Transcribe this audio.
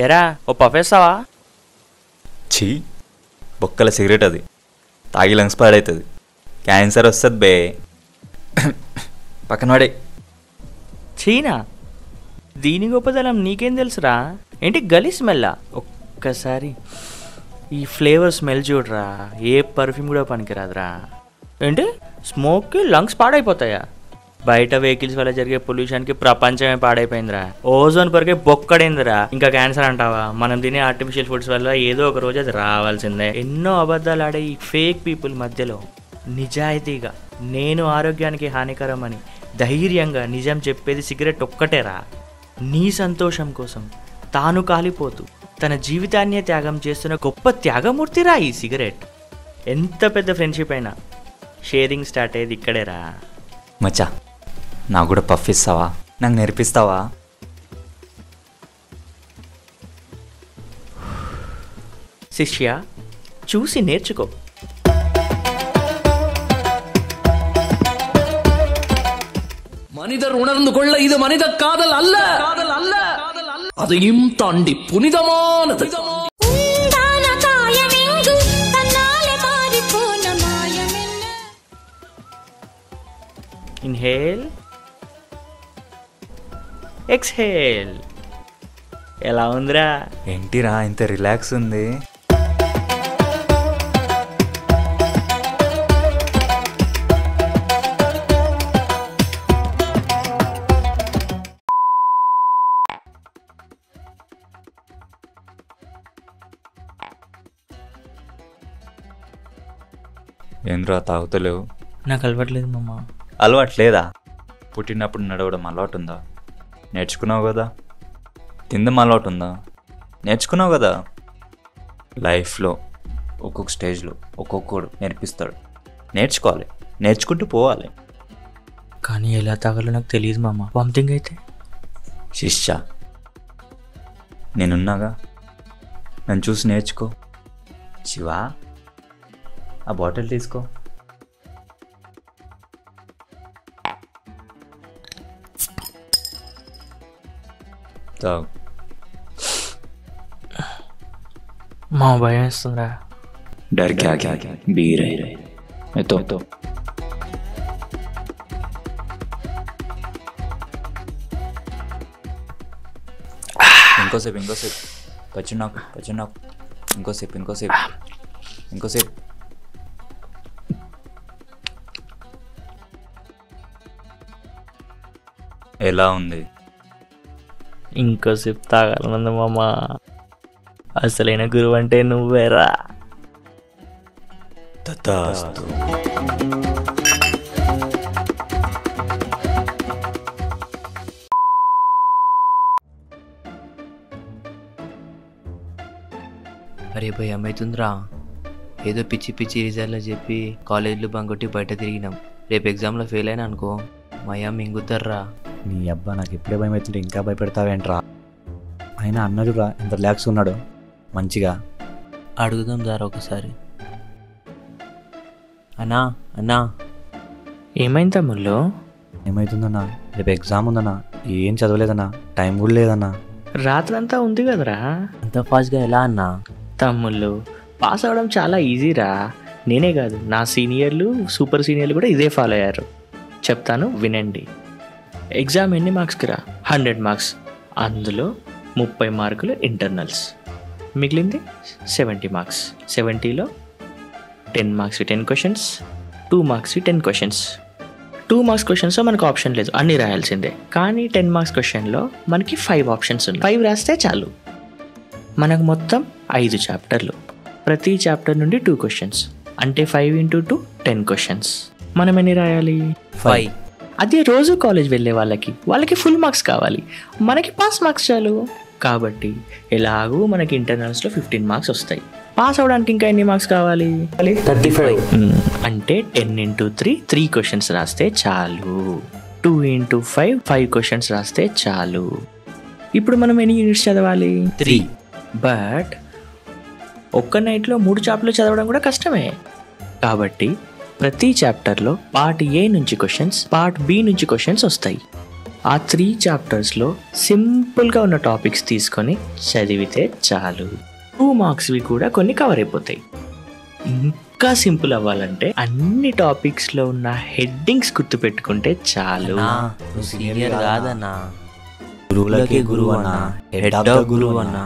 ఎరా ఓ పఫేస్తావా? ఛీ, బొక్కల సిగరెట్ అది, తాగి లంగ్స్ పాడవుతుంది, క్యాన్సర్ వస్తుంది బే. పక్కన వాడే. చీనా, దీని గొప్పదనం నీకేం తెలుసురా? ఏంటి గలీ స్మెల్? ఒక్కసారి ఈ ఫ్లేవర్ స్మెల్ చూడరా, ఏ పర్ఫ్యూమ్ కూడా పనికిరాదురా. ఏంటి స్మోక్కి లంగ్స్ పాడైపోతాయా? బయట వెహికల్స్ వల్ల జరిగే పొల్యూషన్కి ప్రపంచమే పాడైపోయిందిరా. ఓజోన్ పొరకే బొక్కడైందిరా, ఇంకా క్యాన్సర్ అంటావా? మనం తినే ఆర్టిఫిషియల్ ఫుడ్స్ వల్ల ఏదో ఒక రోజు అది రావాల్సిందే. ఎన్నో అబద్ధాలు ఆడే ఈ ఫేక్ పీపుల్ మధ్యలో నిజాయితీగా నేను ఆరోగ్యానికి హానికరం అని ధైర్యంగా నిజం చెప్పేది సిగరెట్ ఒక్కటేరా. నీ సంతోషం కోసం తాను కాలిపోతూ తన జీవితాన్నే త్యాగం చేస్తున్న గొప్ప త్యాగమూర్తిరా ఈ సిగరెట్. ఎంత పెద్ద ఫ్రెండ్షిప్ అయినా షేరింగ్ స్టార్ట్ అయ్యేది ఇక్కడేరా. మచ్చా, నాకు కూడా పఫ్ ఇస్తావా? నాకు నేర్పిస్తావా? శిష్య, చూసి నేర్చుకో. மனிதர் உணர்ந்து கொள்ள இது மனித காதல் அல்ல, அதையும் தாண்டி புனிதமானது. Inhale, exhale. ఎలా ఉందిరా? ఏంటిరా ఇంత రిలాక్స్ ఉంది? ఏంద్రా తాగుతలేవు? నాకు అలవాట్లేదు మామ. అలవాట్లేదా? పుట్టినప్పుడు నడవడం అలవాటు ఉందా? నేర్చుకున్నావు కదా. తిందం అలవాటు ఉందా? నేర్చుకున్నావు కదా. లైఫ్లో ఒక్కొక్క స్టేజ్లో ఒక్కొక్కడు నేర్పిస్తాడు. నేర్చుకోవాలి, నేర్చుకుంటూ పోవాలి. కానీ ఎలా తాగాలో నాకు తెలియదు మామ. వామిటింగ్ అయితే? శిష్య, నేనున్నాగా, నన్ను చూసి నేర్చుకో. శివా, ఆ బాటిల్ తీసుకో. తాగు. మా భయం వేస్తుందిరా. डर क्या क्या क्या बी रहे मैं तो ఇంకోసేపు పచ్చి నాకు ఇంకోసేపు ఎలా ఉంది? ఇంకోసేపు తాగాలనుంది మామ. అసలైన గురువు అంటే నువ్వేరా. తథాస్తు. అరే భయ్, ఏమవుతుందిరా? ఏదో పిచ్చి పిచ్చి రిజల్ట్లో చెప్పి కాలేజీలో బంగొట్టి బయట తిరిగినాం. రేపు ఎగ్జామ్లో ఫెయిల్ అయినా అనుకో, మా అమ్మ మింగుతారా. నీ అబ్బా, నాకు ఎప్పుడే భయం అవుతుంటే ఇంకా భయపెడతావేంట్రా? ఆయన అన్నాడురా ఎంత రిలాక్స్ ఉన్నాడు మంచిగా. అడుగుదాం దారా ఒకసారి. అన్నా ఏమైంది తమ్ముళ్ళు? ఏమవుతుందన్నా? రేపు ఎగ్జామ్ ఉందన్నా. ఏం చదవలేదన్నా, టైం కూడా లేదన్నా. రాత్రంతా ఉంది కదరా. అంత ఫాస్ట్గా ఎలా అన్నా? తమ్ముళ్ళు, పాస్ అవ్వడం చాలా ఈజీరా. నేనే కాదు, నా సీనియర్లు, సూపర్ సీనియర్లు కూడా ఇదే ఫాలో అయ్యారు. చెప్తాను వినండి. ఎగ్జామ్ ఎన్ని మార్క్స్కి రా? 100 మార్క్స్. అందులో 30 మార్కులు ఇంటర్నల్స్, మిగిలింది 70 మార్క్స్. 70లో 10 మార్క్స్కి 10 క్వశ్చన్స్, 2 మార్క్స్కి 10 క్వశ్చన్స్. 2 మార్క్స్ క్వశ్చన్స్లో మనకు ఆప్షన్ లేదు, అన్నీ రాయాల్సిందే. కానీ 10 మార్క్స్ క్వశ్చన్లో మనకి 5 ఆప్షన్స్ ఉన్నాయి. 5 రాస్తే చాలు. మనకు మొత్తం 5 చాప్టర్లు, ప్రతి చాప్టర్ నుండి 2 క్వశ్చన్స్, అంటే 5 × 2 10 క్వశ్చన్స్. మనం ఎన్ని రాయాలి? 5. అదే రోజు కాలేజ్ వెళ్ళే వాళ్ళకి ఫుల్ మార్క్స్ కావాలి, మనకి పాస్ మార్క్స్ చాలు. కాబట్టి ఎలాగూ మనకి ఇంటర్నల్స్లో 15 మార్క్స్ వస్తాయి. పాస్ అవ్వడానికి ఇంకా ఎన్ని మార్క్స్ కావాలి? 35. అంటే 10 × 3 3 క్వశ్చన్స్ రాస్తే చాలు. 2 × 5 5 క్వశ్చన్స్ రాస్తే చాలు. ఇప్పుడు మనం ఎన్ని యూనిట్స్ చదవాలి? 3. బట్ ఒక్క నైట్లో 3 చాప్టర్లు చదవడం కూడా కష్టమే. కాబట్టి ప్రతి చాప్టర్లో పార్ట్ ఏ నుంచి క్వశ్చన్స్, పార్ట్ బి నుంచి క్వశ్చన్స్ వస్తాయి. ఆ 3 చాప్టర్స్లో సింపుల్గా ఉన్న టాపిక్స్ తీసుకొని చదివితే చాలు. 2 మార్క్స్వి కూడా కొన్ని కవర్ అయిపోతాయి. ఇంకా సింపుల్ అవ్వాలంటే అన్ని టాపిక్స్లో ఉన్న హెడ్డింగ్స్ గుర్తుపెట్టుకుంటే చాలు. నువ్వు సీనియర్ కాదన్నా, గురువులకే గురువు అన్న, హెడ్ ఆఫ్ ద గురువు అన్న.